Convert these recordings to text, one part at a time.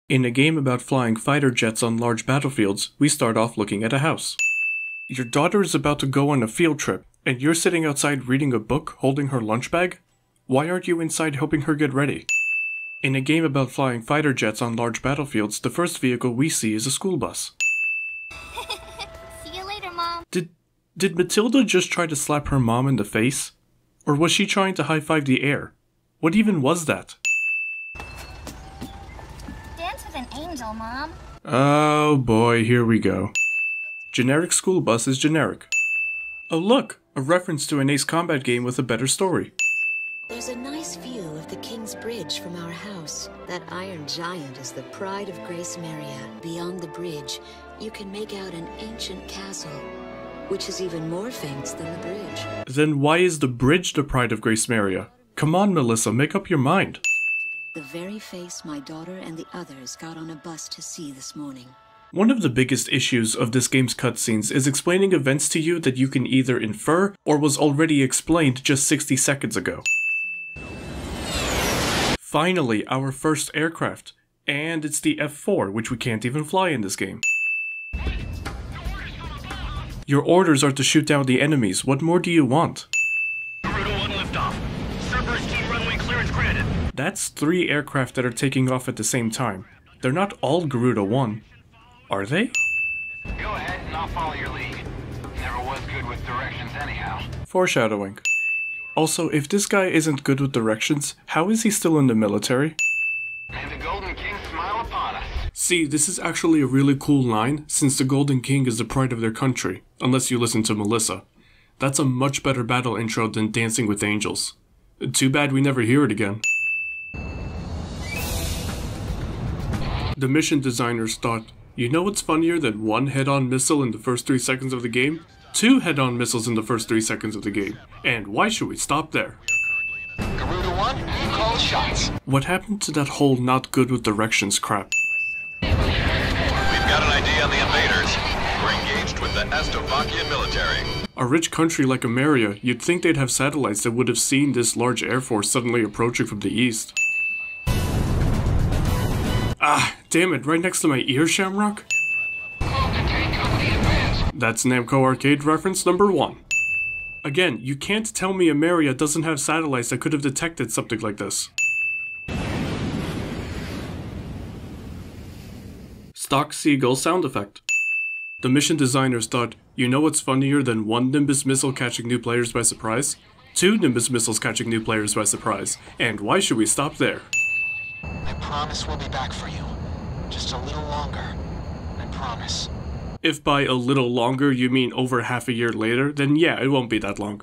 In a game about flying fighter jets on large battlefields, we start off looking at a house. Your daughter is about to go on a field trip, and you're sitting outside reading a book holding her lunch bag? Why aren't you inside helping her get ready? In a game about flying fighter jets on large battlefields, the first vehicle we see is a school bus. See you later, Mom. Did Matilda just try to slap her mom in the face? Or was she trying to high-five the air? What even was that? Dance with an angel, Mom. Oh boy, here we go. Generic school bus is generic. Oh look, a reference to an Ace Combat game with a better story. There's a nice view of the King's Bridge from our house. That iron giant is the pride of Grace Maria. Beyond the bridge, you can make out an ancient castle, which is even more famous than the bridge. Then why is the bridge the pride of Grace Maria? Come on, Melissa, make up your mind. The very face my daughter and the others got on a bus to see this morning. One of the biggest issues of this game's cutscenes is explaining events to you that you can either infer or was already explained just 60 seconds ago. Finally, our first aircraft. And it's the F-4, which we can't even fly in this game. Your orders are to shoot down the enemies. What more do you want? That's 3 aircraft that are taking off at the same time. They're not all Garuda 1. Are they? Go ahead and I'll follow your lead. Never was good with directions anyhow. Foreshadowing. Also, if this guy isn't good with directions, how is he still in the military? May the Golden King smile upon us. See, this is actually a really cool line, since the Golden King is the pride of their country, unless you listen to Melissa. That's a much better battle intro than Dancing with Angels. Too bad we never hear it again. The mission designers thought, you know what's funnier than 1 head-on missile in the first 3 seconds of the game? 2 head-on missiles in the first 3 seconds of the game. And why should we stop there? Garuda 1, you call the shots. What happened to that whole not good with directions crap? We've got an ID on the invaders. We're engaged with the Estovakian military. A rich country like Ameria, you'd think they'd have satellites that would have seen this large air force suddenly approaching from the east. Ah, damn it, right next to my ear, Shamrock? That's Namco Arcade reference number 1. Again, you can't tell me Ameria doesn't have satellites that could have detected something like this. Stock seagull sound effect. The mission designers thought, you know what's funnier than 1 Nimbus missile catching new players by surprise? 2 Nimbus missiles catching new players by surprise. And why should we stop there? I promise we'll be back for you. Just a little longer. I promise. If by a little longer you mean over half a year later, then yeah, it won't be that long.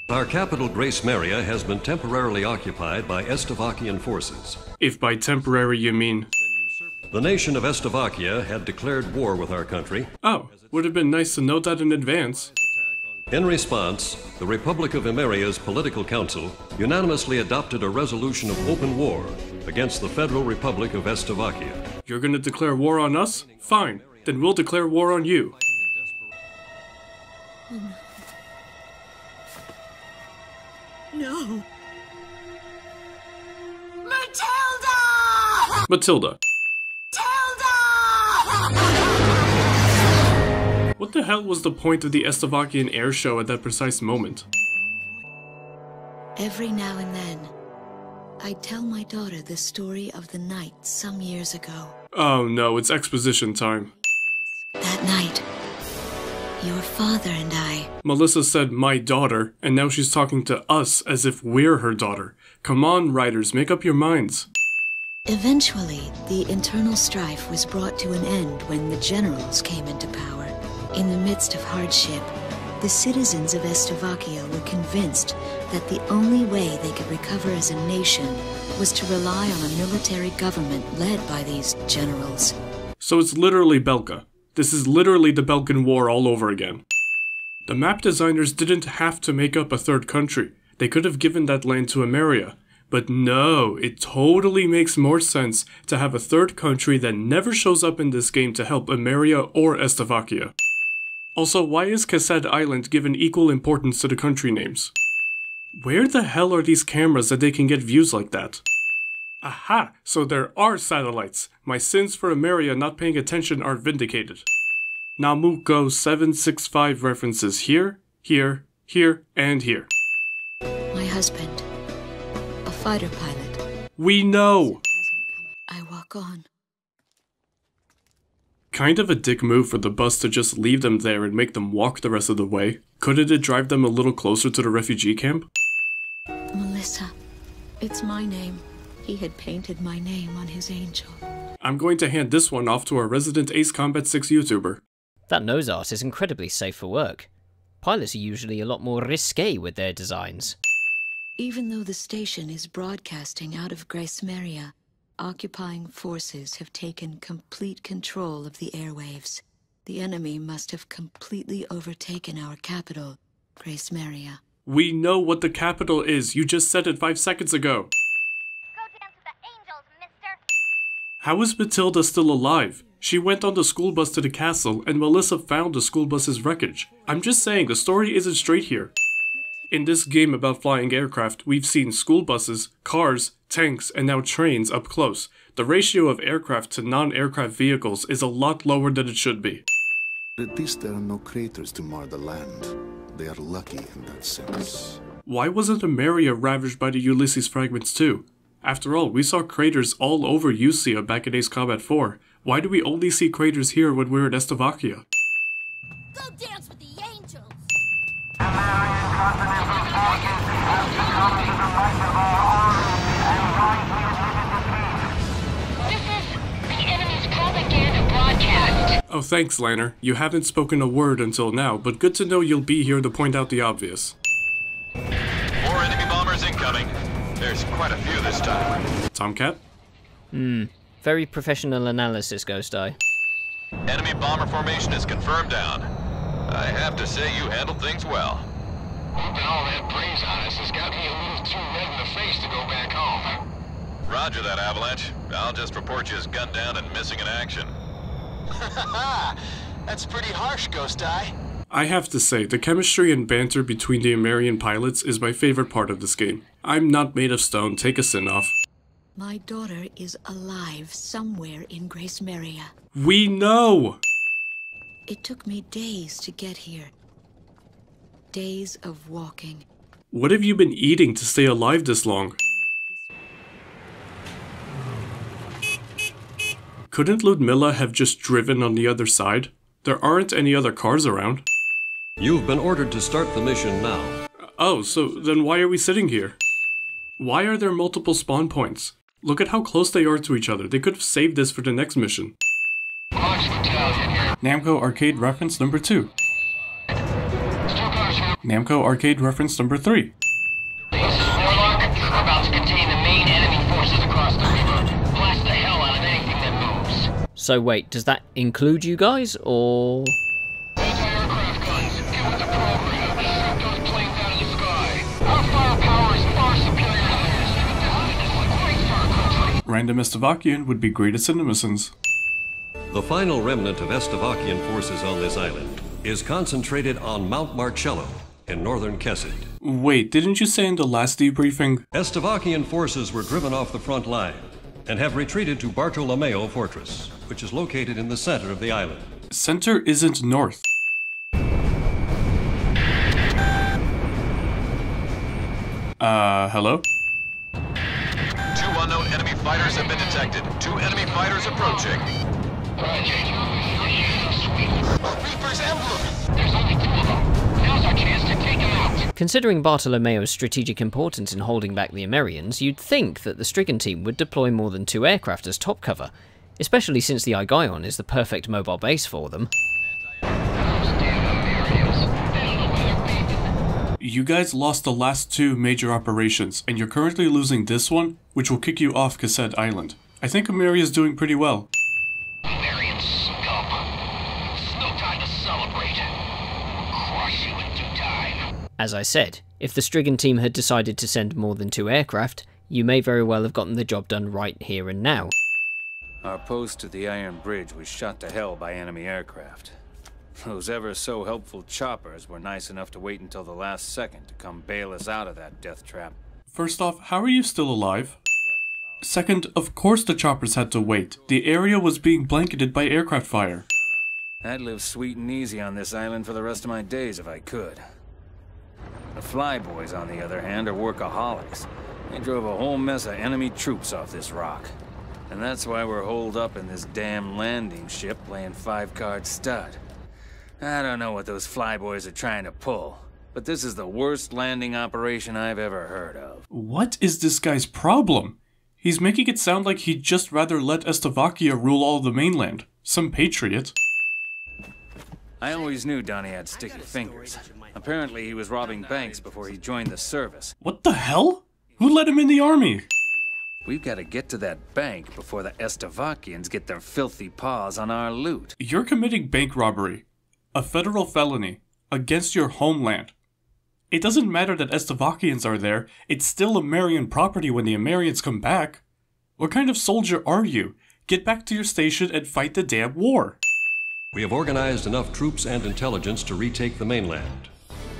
Our capital, Grace Maria, has been temporarily occupied by Estovakian forces. If by temporary you mean... The nation of Estovakia had declared war with our country. Oh, would have been nice to know that in advance. In response, the Republic of Imeria's Political Council unanimously adopted a resolution of open war against the Federal Republic of Estovakia. You're gonna declare war on us? Fine, then we'll declare war on you. No! Matilda! Matilda. Matilda! What the hell was the point of the Estovakian air show at that precise moment? Every now and then, I tell my daughter the story of the night some years ago. Oh no, it's exposition time. That night, your father and I... Melissa said my daughter, and now she's talking to us as if we're her daughter. Come on, writers, make up your minds. Eventually, the internal strife was brought to an end when the generals came into power. In the midst of hardship, the citizens of Estovakia were convinced that the only way they could recover as a nation was to rely on a military government led by these generals. So it's literally Belka. This is literally the Balkan War all over again. The map designers didn't have to make up a third country. They could have given that land to Ameria. But no, it totally makes more sense to have a third country that never shows up in this game to help Ameria or Estovakia. Also, why is Cassette Island given equal importance to the country names? Where the hell are these cameras that they can get views like that? Aha! So there are satellites. My sins for Ameria not paying attention are vindicated. Namuko765 references here, here, here, and here. My husband, a fighter pilot. We know! I walk on. Kind of a dick move for the bus to just leave them there and make them walk the rest of the way. Couldn't it drive them a little closer to the refugee camp? Melissa. It's my name. He had painted my name on his angel. I'm going to hand this one off to our resident Ace Combat 6 YouTuber. That nose art is incredibly safe for work. Pilots are usually a lot more risque with their designs. Even though the station is broadcasting out of Grace Maria, occupying forces have taken complete control of the airwaves. The enemy must have completely overtaken our capital, Grace Maria. We know what the capital is. You just said it 5 seconds ago. Go dance with the angels, mister. How is Matilda still alive? She went on the school bus to the castle, and Melissa found the school bus's wreckage. I'm just saying, the story isn't straight here. In this game about flying aircraft, we've seen school buses, cars, tanks, and now trains up close. The ratio of aircraft to non-aircraft vehicles is a lot lower than it should be. At least there are no craters to mar the land. They are lucky in that sense. Why wasn't Ameria ravaged by the Ulysses fragments too? After all, we saw craters all over Usia back in Ace Combat 4. Why do we only see craters here when we're in Estavakia? Go dance with the angels. This is the enemy's propaganda broadcast. Oh, thanks, Lanner. You haven't spoken a word until now, but good to know you'll be here to point out the obvious. More enemy bombers incoming. There's quite a few this time. Tomcat? Very professional analysis, Ghost Eye. Enemy bomber formation is confirmed down. I have to say you handled things well. Whooping all that praise on us has got me a little too red in the face to go back home. Roger that, Avalanche. I'll just report you as gunned down and missing in action. That's pretty harsh, Ghost Eye. I have to say, the chemistry and banter between the Amerian pilots is my favorite part of this game. I'm not made of stone, take a sin off. My daughter is alive somewhere in Grace Maria. We know! It took me days to get here. Days of walking. What have you been eating to stay alive this long? Couldn't Ludmilla have just driven on the other side? There aren't any other cars around. You've been ordered to start the mission now. Oh, so then why are we sitting here? Why are there multiple spawn points? Look at how close they are to each other. They could have saved this for the next mission. Namco Arcade reference number 2. Namco Arcade reference number 3. We're about to contain the main enemy forces across the river. Blast the hell out of anything that moves. So wait, does that include you guys, or...? Anti-aircraft guns, get with the program. Shoot those planes out of the sky. Our firepower is far superior to theirs. This is great for our country. Random Estavakian would be great at CinemaSins. The final remnant of Estavakian forces on this island is concentrated on Mount Marcello in northern Kessid. Wait, didn't you say in the last debriefing? Estavakian forces were driven off the front line and have retreated to Bartolomeo Fortress, which is located in the center of the island. Center isn't north. Hello? 2 unknown enemy fighters have been detected. 2 enemy fighters approaching. Reaper's emblem! There's only 2 of them. Now's our chance to take them out. Considering Bartolomeo's strategic importance in holding back the Amerians, you'd think that the Stricken team would deploy more than 2 aircraft as top cover, especially since the Igaion is the perfect mobile base for them. You guys lost the last 2 major operations, and you're currently losing this one, which will kick you off Cassette Island. I think Ameria's doing pretty well. Marion scum. It's no time to celebrate. We'll crush you in due time. As I said, if the Stricken team had decided to send more than 2 aircraft, you may very well have gotten the job done right here and now. Our post to the Iron Bridge was shot to hell by enemy aircraft. Those ever-so-helpful choppers were nice enough to wait until the last second to come bail us out of that death trap. First off, how are you still alive? Second, of course the choppers had to wait. The area was being blanketed by aircraft fire. I'd live sweet and easy on this island for the rest of my days if I could. The Flyboys, on the other hand, are workaholics. They drove a whole mess of enemy troops off this rock. And that's why we're holed up in this damn landing ship playing 5-card stud. I don't know what those Flyboys are trying to pull, but this is the worst landing operation I've ever heard of. What is this guy's problem? He's making it sound like he'd just rather let Estavakia rule all the mainland. Some patriot. I always knew Donnie had sticky fingers. Apparently he was robbing banks before he joined the service. What the hell? Who let him in the army? We've got to get to that bank before the Estavakians get their filthy paws on our loot. You're committing bank robbery, a federal felony, against your homeland. It doesn't matter that Estavakians are there, it's still Amerian property when the Amerians come back. What kind of soldier are you? Get back to your station and fight the damn war. We have organized enough troops and intelligence to retake the mainland.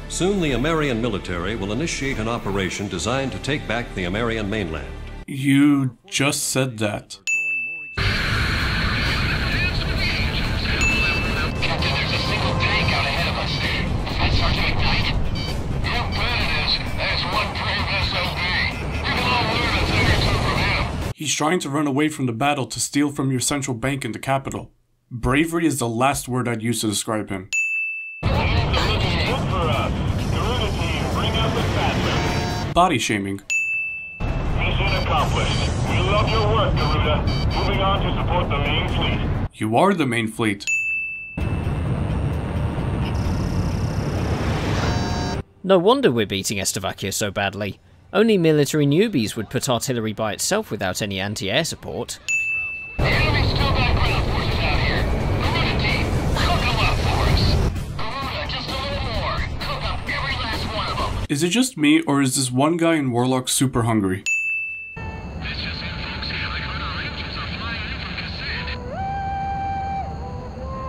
Soon the American military will initiate an operation designed to take back the American mainland. You just said that. Captain, there's a single tank out ahead of us. Is that starting to ignite? You bet it is. That's one brave SOB. You can all learn a thing or two from him. He's trying to run away from the battle to steal from your central bank in the capital. Bravery is the last word I'd use to describe him. Body shaming. Mission accomplished. We love your work, Garuda. Moving on to support the main fleet. You are the main fleet. No wonder we're beating Estavakia so badly. Only military newbies would put artillery by itself without any anti-air support. The enemy's still got ground forces out here. Garuda team, cook them up for us. Garuda, just a little more. Cook up every last one of them. Is it just me, or is this one guy in Warlock super hungry? This just in, folks. I heard our engines are flying in from Cassette.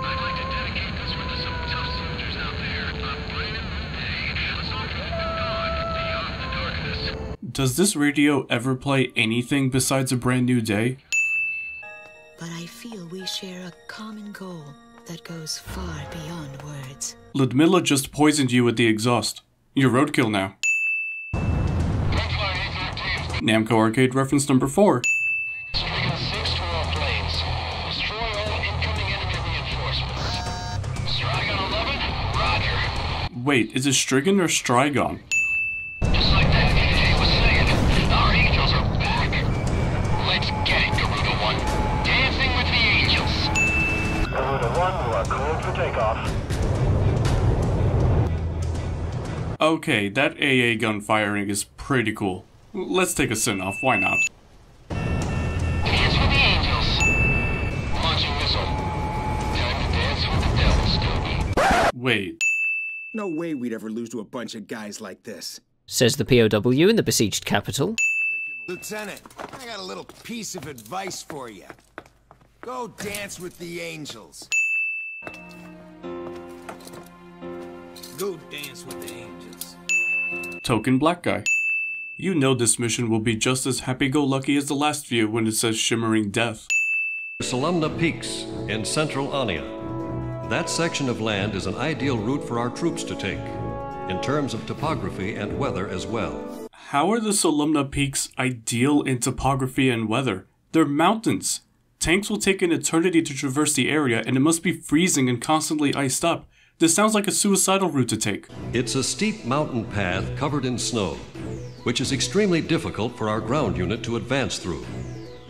I'd like to dedicate this one to some tough soldiers out there. A brand new day. A song from dawn beyond the darkness. Does this radio ever play anything besides A Brand New Day? But I feel we share a common goal that goes far beyond words. Ludmilla just poisoned you with the exhaust. You're roadkill now. Namco Arcade reference number 4. Stricken 6-12 planes. Destroy all incoming enemy reinforcements. Strigon 11, roger. Wait, is it Strigan or Strigon? Just like that KJ was saying, our angels are back. Let's get it, Garuda 1. Dancing with the angels. Garuda 1, you are cleared for takeoff. Okay, that AA gun firing is pretty cool. Let's take a sin off, why not? Dance with the angels. Launching missile. Time to dance with the devil, Scooby. Wait. No way we'd ever lose to a bunch of guys like this. Says the POW in the besieged capital. Lieutenant, I got a little piece of advice for you. Go dance with the angels. Go dance with the angels. Token black guy. You know this mission will be just as happy-go-lucky as the last few when it says shimmering death. Solumna Peaks in central Ania. That section of land is an ideal route for our troops to take, in terms of topography and weather as well. How are the Solumna Peaks ideal in topography and weather? They're mountains. Tanks will take an eternity to traverse the area, and it must be freezing and constantly iced up. This sounds like a suicidal route to take. It's a steep mountain path covered in snow, which is extremely difficult for our ground unit to advance through,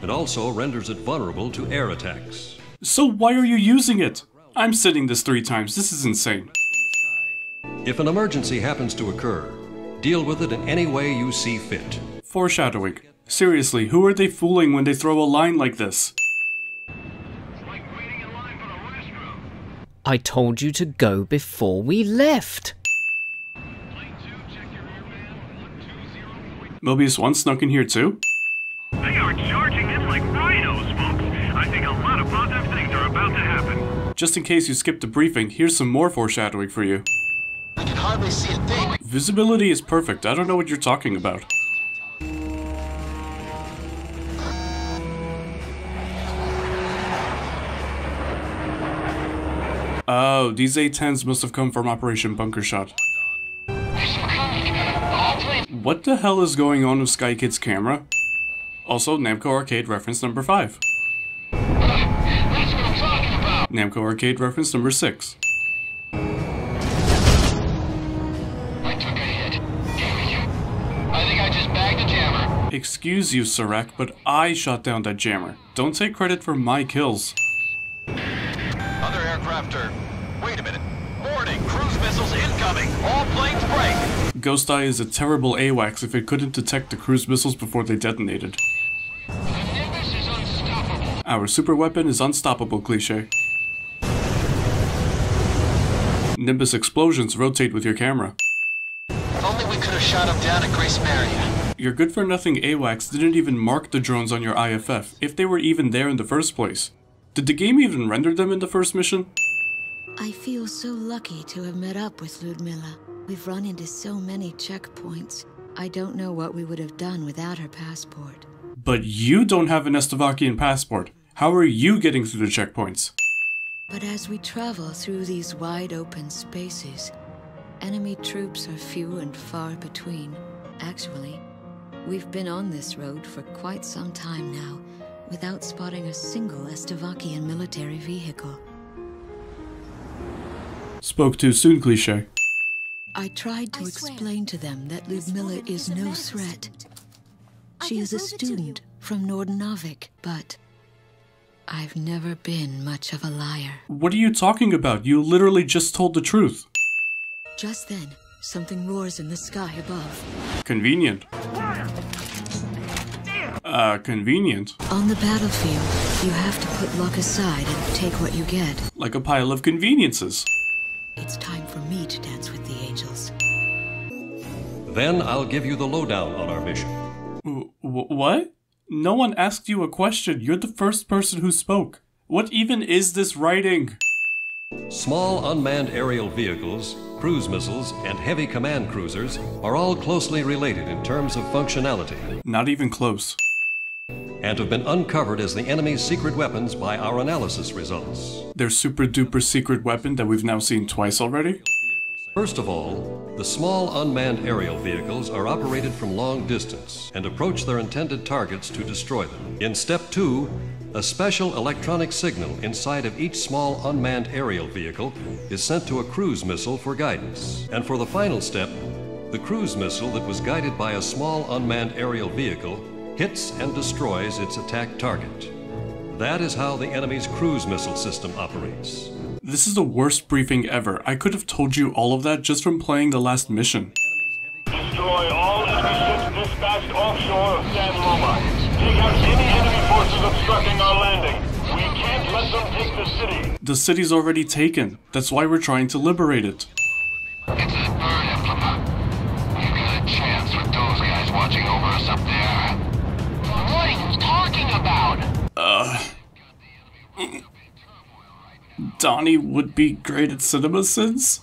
and also renders it vulnerable to air attacks. So why are you using it? I'm sitting this 3 times, this is insane. If an emergency happens to occur, deal with it in any way you see fit. Foreshadowing. Seriously, who are they fooling when they throw a line like this? I told you to go before we left. Mobius 1 snuck in here too? They are charging in like rhinos, folks. I think a lot of positive things are about to happen. Just in case you skipped the briefing, here's some more foreshadowing for you. I can hardly see a thing. Visibility is perfect, I don't know what you're talking about. Oh, these A-10s must have come from Operation Bunker Shot. What the hell is going on with Sky Kid's camera? Also, Namco Arcade reference number 5. That's what I'm talking about. Namco Arcade reference number 6. I took a hit. Damn it. I think I just bagged a jammer. Excuse you, Serac, but I shot down that jammer. Don't take credit for my kills. Other aircraft are... Wait a minute. Warning, cruise missiles incoming. All planes break. Ghost Eye is a terrible AWACS if it couldn't detect the cruise missiles before they detonated. The Nimbus is unstoppable. Our super weapon is unstoppable, cliché. Nimbus explosions rotate with your camera. If only we could have shot him down at Grace Maria. Your good-for-nothing AWACS didn't even mark the drones on your IFF, if they were even there in the first place. Did the game even render them in the first mission? I feel so lucky to have met up with Ludmilla. We've run into so many checkpoints. I don't know what we would have done without her passport. But you don't have an Estevakian passport. How are you getting through the checkpoints? But as we travel through these wide open spaces, enemy troops are few and far between. Actually, we've been on this road for quite some time now, without spotting a single Estevakian military vehicle. Spoke too soon, cliché. I tried to explain to them that Ludmilla is no threat. She is a student from Nordenavik, but I've never been much of a liar. What are you talking about? You literally just told the truth. Just then, something roars in the sky above. Convenient. Convenient. On the battlefield, you have to put luck aside and take what you get. Like a pile of conveniences. It's time for me to dance with the angels. Then I'll give you the lowdown on our mission. What? No one asked you a question. You're the first person who spoke. What even is this writing? Small unmanned aerial vehicles, cruise missiles, and heavy command cruisers are all closely related in terms of functionality. Not even close. And have been uncovered as the enemy's secret weapons by our analysis results. Their super duper secret weapon that we've now seen twice already? First of all, the small unmanned aerial vehicles are operated from long distance and approach their intended targets to destroy them. In step 2, a special electronic signal inside of each small unmanned aerial vehicle is sent to a cruise missile for guidance. And for the final step, the cruise missile that was guided by a small unmanned aerial vehicle hits and destroys its attack target. That is how the enemy's cruise missile system operates. This is the worst briefing ever. I could have told you all of that just from playing the last mission. Destroy all enemy ships dispatched offshore of San Loma. Take out any enemy forces obstructing our landing. We can't let them take the city. The city's already taken. That's why we're trying to liberate it. It's a bird emblem. We've got a chance with those guys watching over us up there. What are you talking about? Donnie would be great at CinemaSins?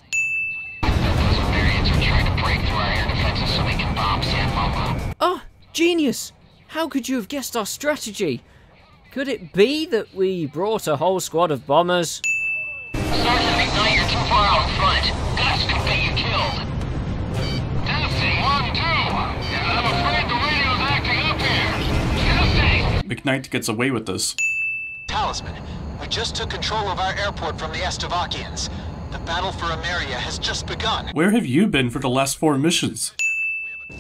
Those variants are trying to break through our air defenses so they can bomb San Loma. Oh, genius! How could you have guessed our strategy? Could it be that we brought a whole squad of bombers? Sergeant McKnight, you're too far out in front. Guts could get you killed. Testing 1, 2. I'm afraid the radio's acting up here. Testing. McKnight gets away with this. Talisman, we just took control of our airport from the Estevakians. The battle for Ameria has just begun. Where have you been for the last 4 missions?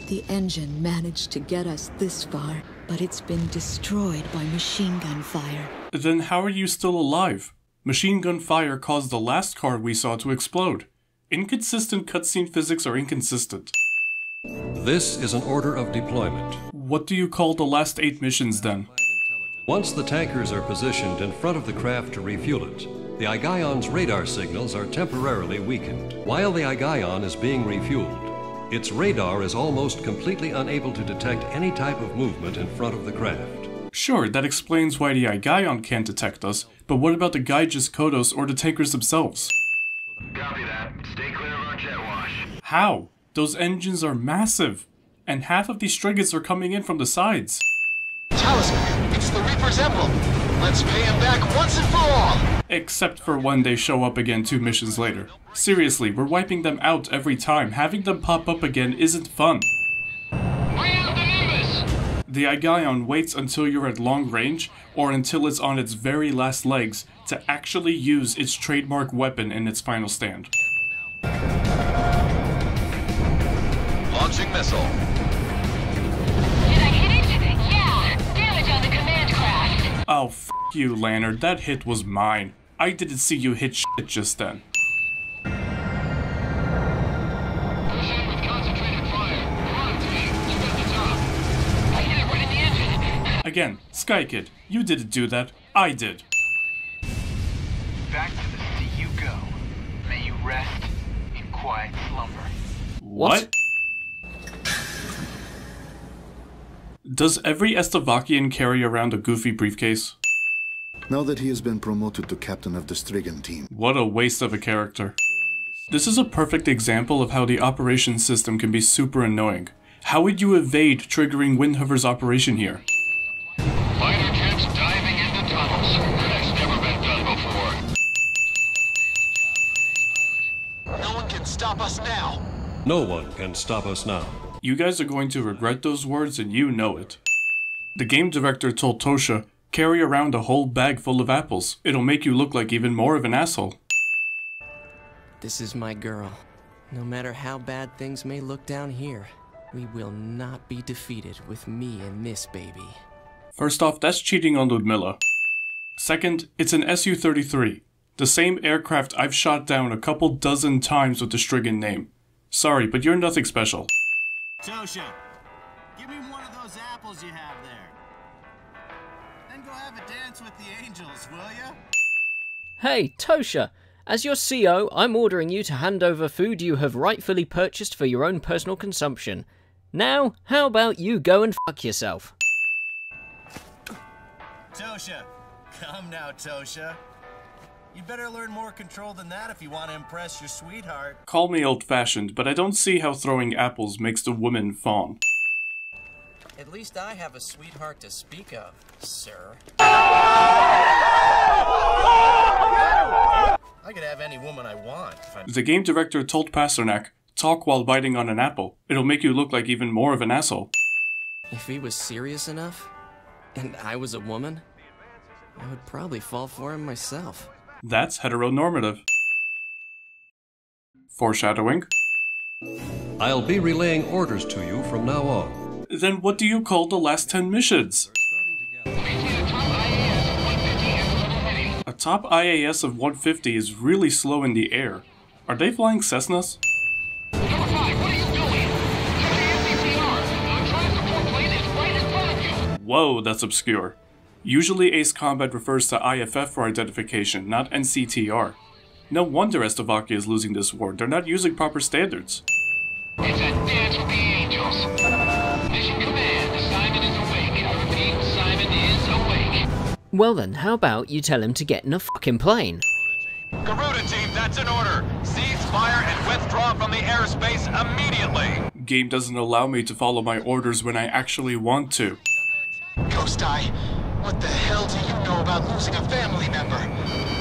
The engine managed to get us this far, but it's been destroyed by machine gun fire. Then how are you still alive? Machine gun fire caused the last car we saw to explode. Inconsistent cutscene physics are inconsistent. This is an order of deployment. What do you call the last 8 missions then? Once the tankers are positioned in front of the craft to refuel it, the Aigaion's radar signals are temporarily weakened. While the Aigaion is being refueled, its radar is almost completely unable to detect any type of movement in front of the craft. Sure, that explains why the Aigaion can't detect us, but what about the Gaijus Kodos or the tankers themselves? Copy that. Stay clear of our jet wash. How? Those engines are massive, and half of these frigates are coming in from the sides. Talisman, it's the Reaper's emblem. Let's pay him back once and for all. Except for when they show up again 2 missions later. Seriously, we're wiping them out every time. Having them pop up again isn't fun. The Aigaion waits until you're at long range, or until it's on its very last legs, to actually use its trademark weapon in its final stand. Launching missile. Did I hit it? Yeah. Damage on the command craft. Oh, f*** you, Lannard. That hit was mine. I didn't see you hit shit just then. Again, Sky Kid, you didn't do that. I did. Back to the sea you go. May you rest in quiet slumber. What? Does every Estevakian carry around a goofy briefcase? Now that he has been promoted to captain of the Strigan team. What a waste of a character. This is a perfect example of how the operations system can be super annoying. How would you evade triggering Windhover's operation here? Fighter jets diving into tunnels. That's never been done before. No one can stop us now. No one can stop us now. You guys are going to regret those words and you know it. The game director told Tosha, carry around a whole bag full of apples. It'll make you look like even more of an asshole. This is my girl. No matter how bad things may look down here, we will not be defeated with me and this baby. First off, that's cheating on Ludmilla. Second, it's an Su-33, the same aircraft I've shot down a couple dozen times with the Strigan name. Sorry, but you're nothing special. Tosha, give me one of those apples you have there. Then go have a dance with the angels, will ya? Hey, Tosha! As your CO, I'm ordering you to hand over food you have rightfully purchased for your own personal consumption. Now, how about you go and fuck yourself? Tosha, come now, Tosha. You better learn more control than that if you want to impress your sweetheart. Call me old-fashioned, but I don't see how throwing apples makes the woman fawn. At least I have a sweetheart to speak of, sir. I could have any woman I want if I'm... The game director told Pasternak, talk while biting on an apple. It'll make you look like even more of an asshole. If he was serious enough, and I was a woman, I would probably fall for him myself. That's heteronormative. Foreshadowing. I'll be relaying orders to you from now on. Then what do you call the last 10 missions? A top IAS of 150 is really slow in the air. Are they flying Cessnas? Whoa, that's obscure. Usually Ace Combat refers to IFF for identification, not NCTR. No wonder Estevakia is losing this war, they're not using proper standards. It's a dance with the angels. Mission command, Simon is awake. I repeat, Simon is awake. Well then, how about you tell him to get in a fucking plane? Garuda team, that's an order. Cease fire and withdraw from the airspace immediately. Game doesn't allow me to follow my orders when I actually want to. Ghost Eye, what the hell do you know about losing a family member?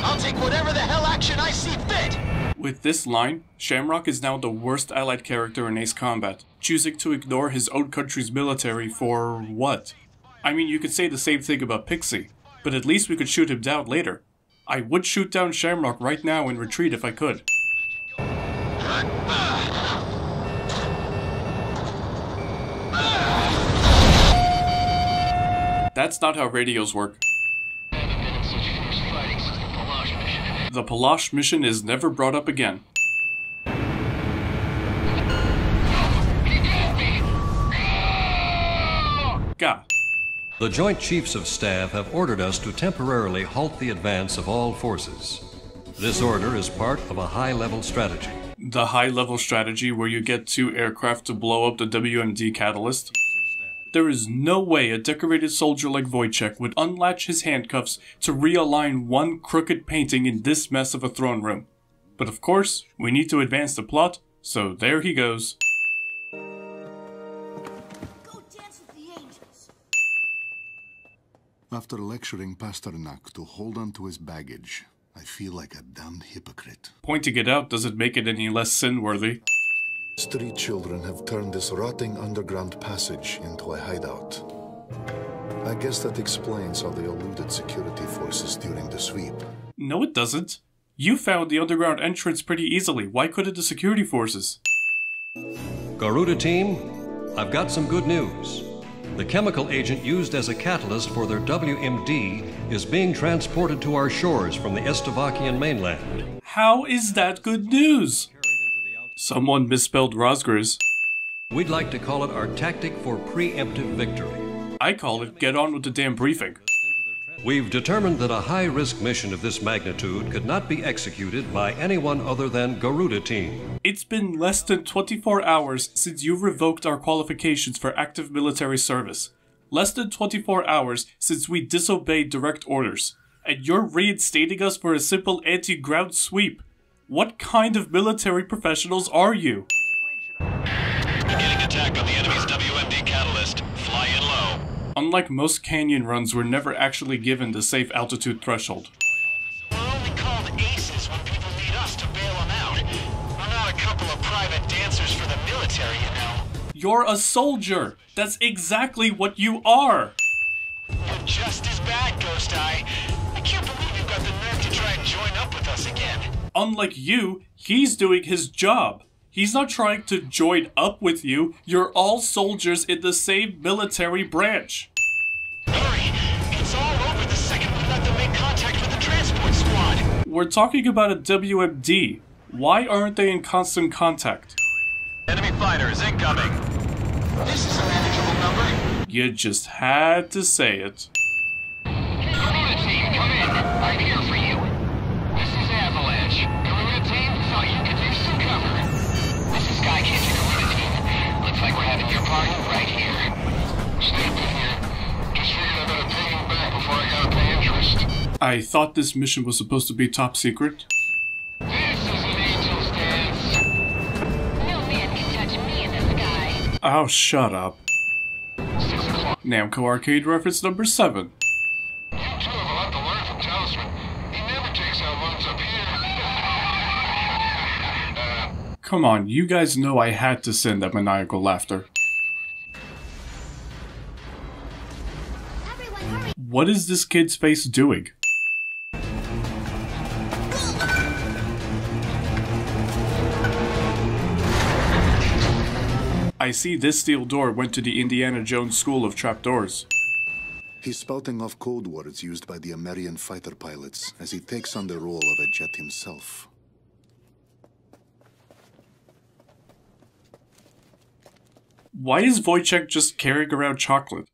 I'll take whatever the hell action I see fit! With this line, Shamrock is now the worst allied character in Ace Combat, choosing to ignore his own country's military for what? I mean, you could say the same thing about Pixie, but at least we could shoot him down later. I would shoot down Shamrock right now and retreat if I could. That's not how radios work. The Palash mission is never brought up again. God. The Joint Chiefs of Staff have ordered us to temporarily halt the advance of all forces. This order is part of a high-level strategy. The high-level strategy where you get 2 aircraft to blow up the WMD catalyst? There is no way a decorated soldier like Wojciech would unlatch his handcuffs to realign one crooked painting in this mess of a throne room. But of course, we need to advance the plot, so there he goes. After lecturing Pasternak to hold on to his baggage, I feel like a damned hypocrite. Pointing it out doesn't make it any less sin-worthy. Street children have turned this rotting underground passage into a hideout. I guess that explains how they eluded security forces during the sweep. No, it doesn't. You found the underground entrance pretty easily. Why couldn't the security forces? Garuda team, I've got some good news. The chemical agent used as a catalyst for their WMD is being transported to our shores from the Estevakian mainland. How is that good news? Someone misspelled Rosgers. We'd like to call it our tactic for preemptive victory. I call it get on with the damn briefing. We've determined that a high-risk mission of this magnitude could not be executed by anyone other than Garuda team. It's been less than 24 hours since you revoked our qualifications for active military service. Less than 24 hours since we disobeyed direct orders. And you're reinstating us for a simple anti-ground sweep. What kind of military professionals are you? Beginning attack on the enemy's WMD catalyst. Fly in low. Unlike most canyon runs, we're never actually given the safe altitude threshold. We're only called aces when people need us to bail them out. We're not a couple of private dancers for the military, you know. You're a soldier! That's exactly what you are! You're just as bad, Ghost Eye. I can't believe you've got the nerve to try and join up with us again. Unlike you, he's doing his job. He's not trying to join up with you. You're all soldiers in the same military branch. Hurry! It's all over the second we let them make contact with the transport squad. We're talking about a WMD. Why aren't they in constant contact? Enemy fighters incoming. This is a manageable number. You just had to say it. Garuda team, come in. I'm here for you. This is Avalanche. Garuda team, thought you could use some cover. This is Skycatcher Garuda team. Looks like we're having your party right here. Stay put here. Just figured I better pay you back before I gotta pay interest. I thought this mission was supposed to be top secret. This is an angel's dance. No man can touch me in the sky. Oh, shut up. 6 o'clock. Namco Arcade reference number 7. You two have a lot to learn from Talisman. He never takes out loans up here. Come on, you guys know I had to send that maniacal laughter. Everyone hurry! What is this kid's face doing? I see this steel door went to the Indiana Jones School of Trapdoors. He's spouting off code words used by the American fighter pilots as he takes on the role of a jet himself. Why is Wojciech just carrying around chocolate?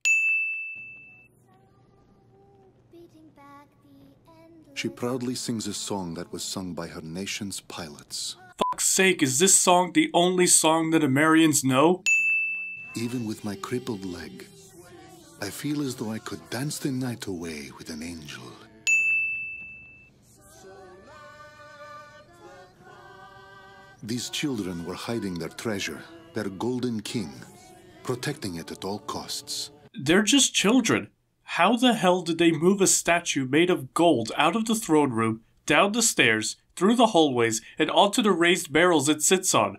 She proudly sings a song that was sung by her nation's pilots. Fuck's sake, is this song the only song that Amerians know? Even with my crippled leg, I feel as though I could dance the night away with an angel. These children were hiding their treasure, their golden king, protecting it at all costs. They're just children. How the hell did they move a statue made of gold out of the throne room, down the stairs, through the hallways, and onto the raised barrels it sits on?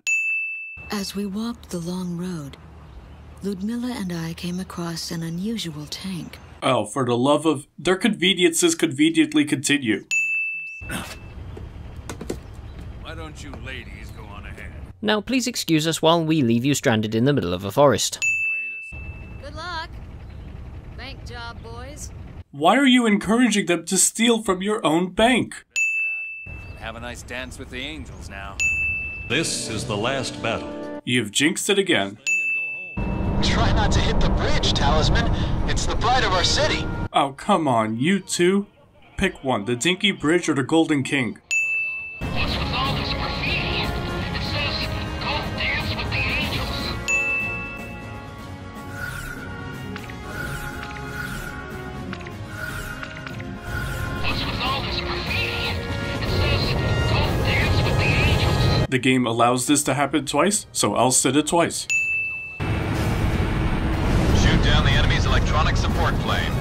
As we walked the long road, Ludmilla and I came across an unusual tank. Oh, for the love of... Their conveniences conveniently continue. Why don't you ladies go on ahead? Now please excuse us while we leave you stranded in the middle of a forest. Good luck. Bank job, boys. Why are you encouraging them to steal from your own bank? Have a nice dance with the angels now. This is the last battle. You've jinxed it again. Try not to hit the bridge, Talisman. It's the pride of our city. Oh, come on, you two. Pick one, the Dinky Bridge or the Golden King. What's with all this graffiti? It says, go dance with the angels. What's with all this graffiti? It says, go dance with the angels. The game allows this to happen twice, so I'll set it twice. Shoot down the enemy's electronic support plane.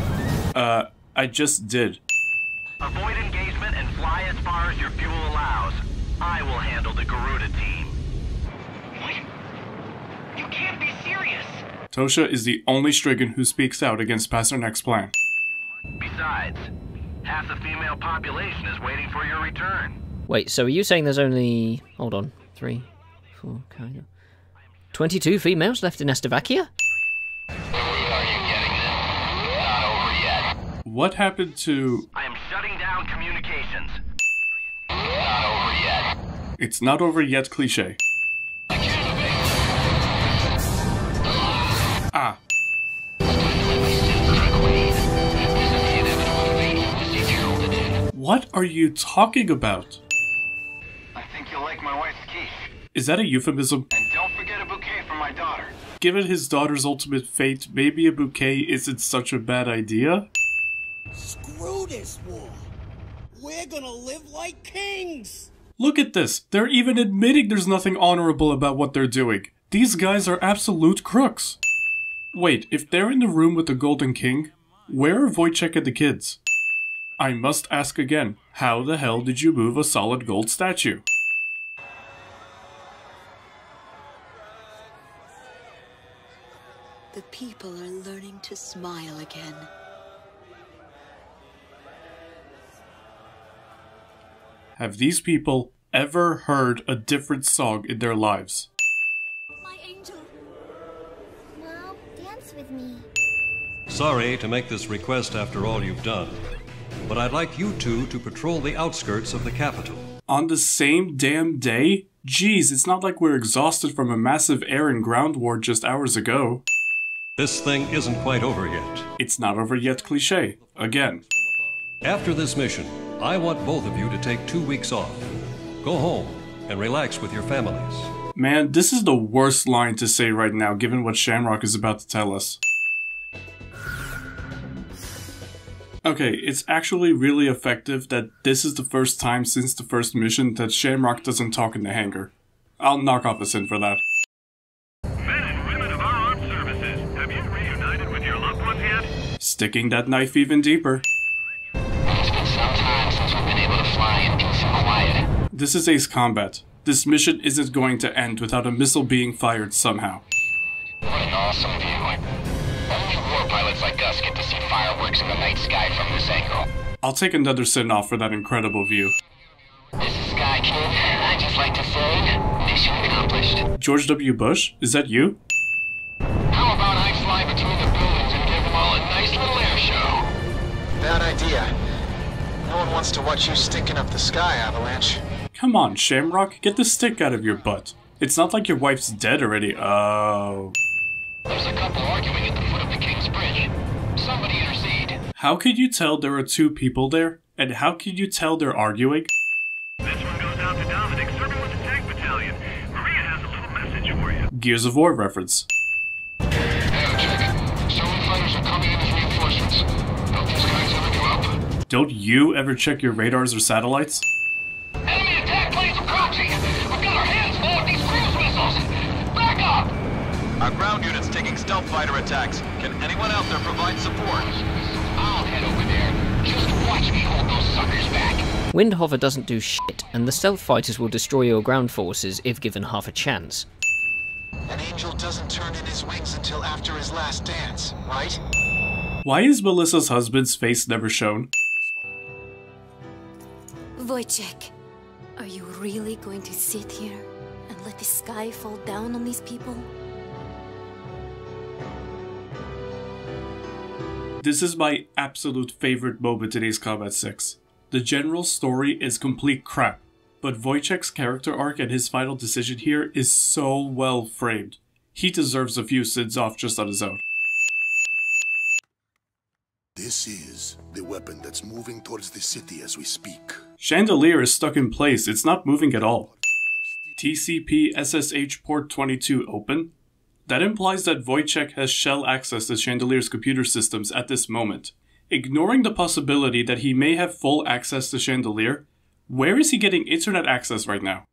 I just did. Avoid engagement and Fly as far as your fuel allows. I will handle the Garuda team. What? You can't be serious! Tosha is the only Strigan who speaks out against Pasternak's plan. Besides, half the female population is waiting for your return. Wait, so are you saying there's only... Hold on. 3, 4, kind of... 22 females left in Estavakia? What happened to... I am shutting down communications. Not over yet. It's not over yet cliché. Ah. What are you talking about? I think you'll like my wife's quiche. Is that a euphemism? And don't forget a bouquet for my daughter. Given his daughter's ultimate fate, maybe a bouquet isn't such a bad idea? Screw this war. We're gonna live like kings. Look at this. They're even admitting there's nothing honorable about what they're doing. These guys are absolute crooks. Wait, if they're in the room with the Golden King, where are Wojciech and the kids? I must ask again, how the hell did you move a solid gold statue? The people are learning to smile again. Have these people ever heard a different song in their lives? My angel. Now dance with me. Sorry to make this request after all you've done, but I'd like you two to patrol the outskirts of the capital. On the same damn day? Geez, it's not like we're exhausted from a massive air and ground war just hours ago. This thing isn't quite over yet. It's not over yet cliché. Again. After this mission, I want both of you to take 2 weeks off. Go home and relax with your families. Man, this is the worst line to say right now, given what Shamrock is about to tell us. Okay, it's actually really effective that this is the first time since the first mission that Shamrock doesn't talk in the hangar. I'll knock off a sin for that. Men and women of our armed services, have you reunited with your loved ones yet? Sticking that knife even deeper. It's been some time since we've been able to fly in peace and quiet. This is Ace Combat. This mission isn't going to end without a missile being fired somehow. What an awesome view. Only war pilots like us get to see fireworks in the night sky from this angle. I'll take another sin off for that incredible view. This is Sky Kid. I just like to say, mission accomplished. George W. Bush? Is that you? How about I fly between the buildings and give them all a nice little air show? Bad idea. No one wants to watch you stinking up the sky, Avalanche. Come on, Shamrock, get the stick out of your butt. It's not like your wife's dead already. Oh. There's a couple arguing at the foot of the King's Bridge. Somebody intercede. How could you tell there are 2 people there? And how could you tell they're arguing? This one goes out to Dominic, serving with the tank battalion. Maria has a little message for you. Gears of War reference. Hey, check it. Solar fighters are coming in as reinforcements. Don't these guys ever give up? Don't you ever check your radars or satellites? Enemy attack planes approaching! We've got our hands full with these cruise missiles! Back up! Our ground unit's taking stealth fighter attacks. Can anyone out there provide support? I'll head over there. Just watch me hold those suckers back. Windhover doesn't do shit, and the stealth fighters will destroy your ground forces if given half a chance. An angel doesn't turn in his wings until after his last dance, right? Why is Melissa's husband's face never shown? Wojciech, are you really going to sit here and let the sky fall down on these people? This is my absolute favorite moment in Ace Combat 6. The general story is complete crap, but Wojciech's character arc and his final decision here is so well framed. He deserves a few sins off just on his own. This is the weapon that's moving towards the city as we speak. Chandelier is stuck in place, it's not moving at all. TCP SSH port 22 open? That implies that Wojciech has shell access to Chandelier's computer systems at this moment. Ignoring the possibility that he may have full access to Chandelier, where is he getting internet access right now?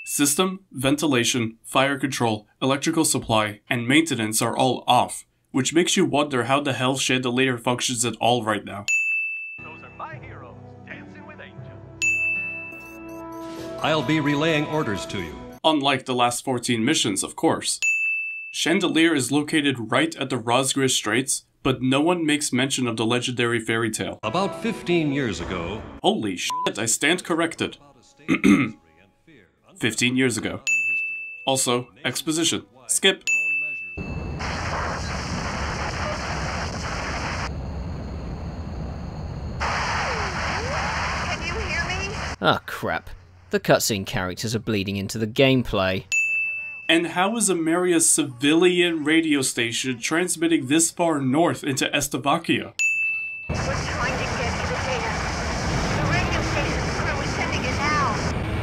System, ventilation, fire control, electrical supply, and maintenance are all off, which makes you wonder how the hell Chandelier functions at all right now. Those are my heroes, dancing with angels. I'll be relaying orders to you. Unlike the last 14 missions, of course. Chandelier is located right at the Rosgriz Straits, but no one makes mention of the legendary fairy tale. About 15 years ago... Holy shit, I stand corrected. 15 years ago. Also, exposition. Skip. Ah, crap. The cutscene characters are bleeding into the gameplay. And how is Ameria's civilian radio station transmitting this far north into Estevakia? We're trying to get you the data. The radio station's crew is sending it now.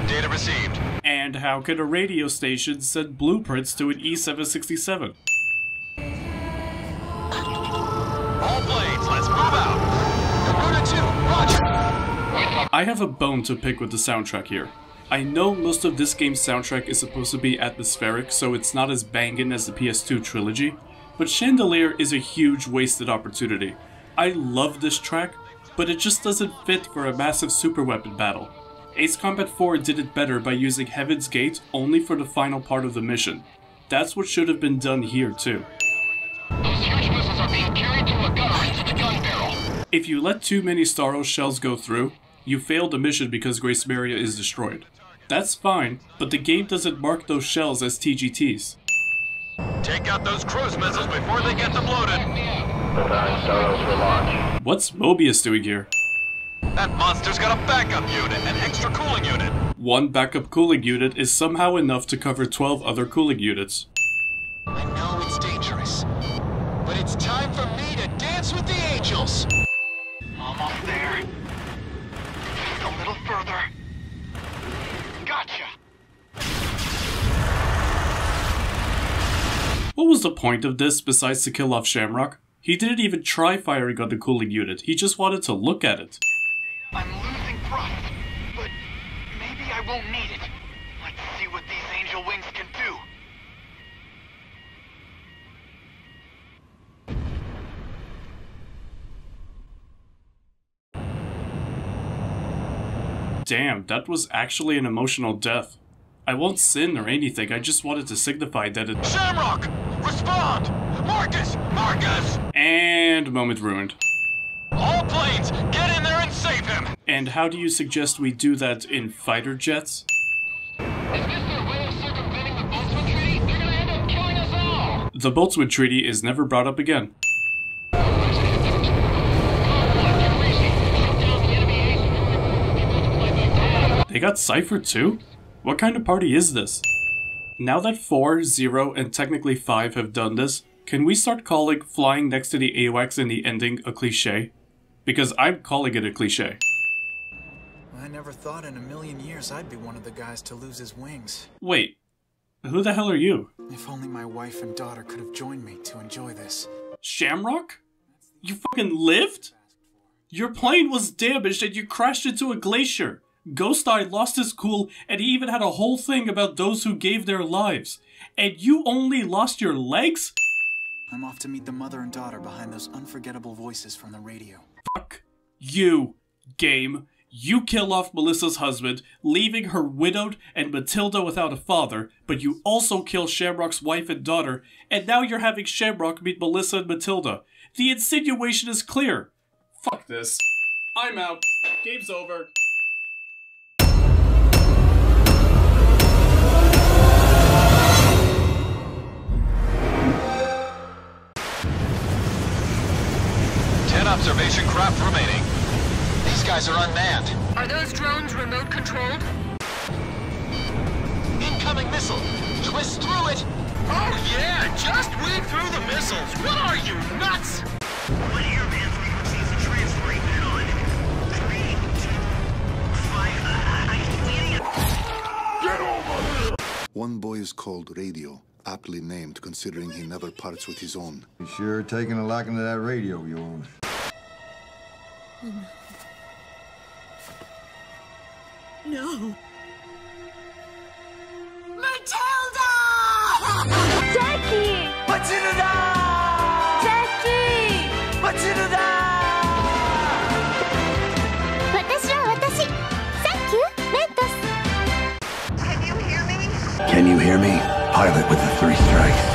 Data received. And how can a radio station send blueprints to an E-767? All planes, let's move out. Garuda 2, roger. I have a bone to pick with the soundtrack here. I know most of this game's soundtrack is supposed to be atmospheric, so it's not as bangin' as the PS2 trilogy, but Chandelier is a huge wasted opportunity. I love this track, but it just doesn't fit for a massive superweapon battle. Ace Combat 4 did it better by using Heaven's Gate only for the final part of the mission. That's what should have been done here too. Those huge missiles are being carried to a gunner into the gun barrel. If you let too many Staros shells go through, you failed the mission because Grace Maria is destroyed. That's fine, but the game doesn't mark those shells as TGTs. Take out those cruise missiles before they get them loaded. Preparing Staros for launch. What's Mobius doing here? That monster's got a backup unit, an extra cooling unit. One backup cooling unit is somehow enough to cover 12 other cooling units. I know it's dangerous, but it's time for me to dance with the angels. Almost there. Just a little further. Gotcha. What was the point of this besides to kill off Shamrock? He didn't even try firing on the cooling unit, he just wanted to look at it. I'm losing thrust, but maybe I won't need it. Let's see what these angel wings can do. Damn, that was actually an emotional death. I won't sin or anything, I just wanted to signify that it— Shamrock! Respond! Marcus! Marcus! And moment ruined. All planes, get in there and save him! And how do you suggest we do that in fighter jets? Is this their way of circumventing the Boltzmann Treaty? They're gonna end up killing us all! The Boltzmann Treaty is never brought up again. They got Cypher too? What kind of party is this? Now that 4, 0, and technically 5 have done this, can we start calling flying next to the AWACS in the ending a cliché? Because I'm calling it a cliché. I never thought in a million years I'd be one of the guys to lose his wings. Wait, who the hell are you? If only my wife and daughter could have joined me to enjoy this. Shamrock? You fucking lived? Your plane was damaged and you crashed into a glacier. Ghost Eye lost his cool and he even had a whole thing about those who gave their lives. And you only lost your legs? I'm off to meet the mother and daughter behind those unforgettable voices from the radio. Fuck you, game. You kill off Melissa's husband, leaving her widowed and Matilda without a father, but you also kill Shamrock's wife and daughter, and now you're having Shamrock meet Melissa and Matilda. The insinuation is clear. Fuck this. I'm out. Game's over. Observation craft remaining. These guys are unmanned. Are those drones remote controlled? Incoming missile. Twist through it. Oh yeah, just weave through the missiles. What are you, nuts? What airman frequency is the transfer rate on? 3, 2, 5. Get over here! One boy is called Radio, aptly named considering he never parts with his own. You sure taking a liking to that radio of yours. No. Matilda! Jackie! Matilda! Jackie! Matilda! 私は私。サンキュー、メントス。hear me? Pilot with the 3 strikes.